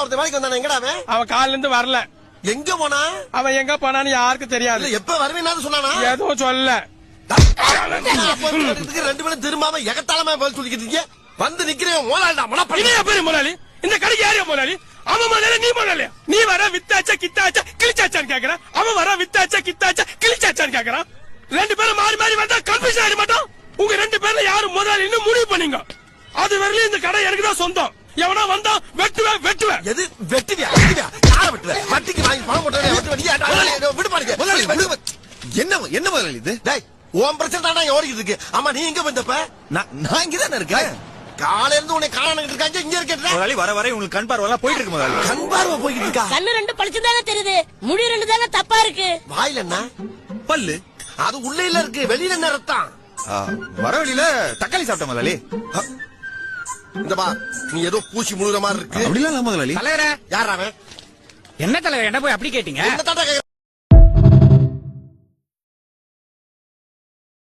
ஒருத்தன் வேலைக்கு வந்தானே, எங்கடா அவன்? அவன் காலையில இருந்து வரல. எங்க போனா? அவன் எங்க போனான்னு யாருக்கும் தெரியாது. எப்ப வருவேன்னு சொன்னானா? எதுவும் சொல்ல. ரெண்டு பேரும் திரும்பாம எகத்தாளமா பதில் சொல்லிக்கிட்டு வந்து நிக்கிறேன். முதலாளிடா மனப்படி முதலாளி, இந்த கடைக்கு யாரையா முதலாளி? அவன் முதலாளி, நீ முதலாளி. நீ வர வித்தாச்சா கித்தாச்சா கிழிச்சாச்சான்னு கேக்குறான். அவன் வர வித்தாச்சா கித்தாச்சா கிழிச்சாச்சான்னு கேக்குறான். ரெண்டு பேரும் மாறி மாறி வந்தா கன்ஃபியூஷன் ஆயிட மாட்டோம்? உங்க ரெண்டு பேர்ல யாரு முதலாளின்னு முடிவு பண்ணீங்க. அது வரலையும் இந்த கடை எனக்கு தான் சொந்தம். எவனா வந்தா வெட்டுவேன் வெட்டுவேன். எது வெட்டுவியா? யார வெட்டுவேன்? வட்டிக்கு வாங்கி பணம் போட்டு விடு பாருங்க. என்ன என்ன முதலாளி இது? உன் பிரச்சனை தானே ஓடிக்கிட்டு இருக்கு. ஆமா, நீ எங்க வந்தப்ப? நான் இங்கதானே இருக்கேன். காலையில இருந்து உன்னை காணாம இருக்காங்க. இங்க இருக்கேன் முதலாளி. வர வர உங்களுக்கு கண் பார்வை போயிட்டு இருக்கு முதலாளி. கண் பார்வை போய்கிட்டு இருக்கா? கண்ணு ரெண்டு பளிச்சுதானே தெரியுது, முடி ரெண்டு தானே தப்பா இருக்கு. வாயில என்ன? பல்லு. அது உள்ள இல்ல இருக்கு, வெளியில என்ன ரத்தம்? வர வழியில தக்காளி சாப்பிட்ட முதலாளி. இந்த பா, நீ ஏதோ பூச்சி முழுற மாதிரி இருக்கு. அப்படிலாம் முதலாளி. தலைவரே, யார் அவன்? என்ன தலைவர் என்ன போய் அப்படி கேட்டீங்க? என்ன தாண்டா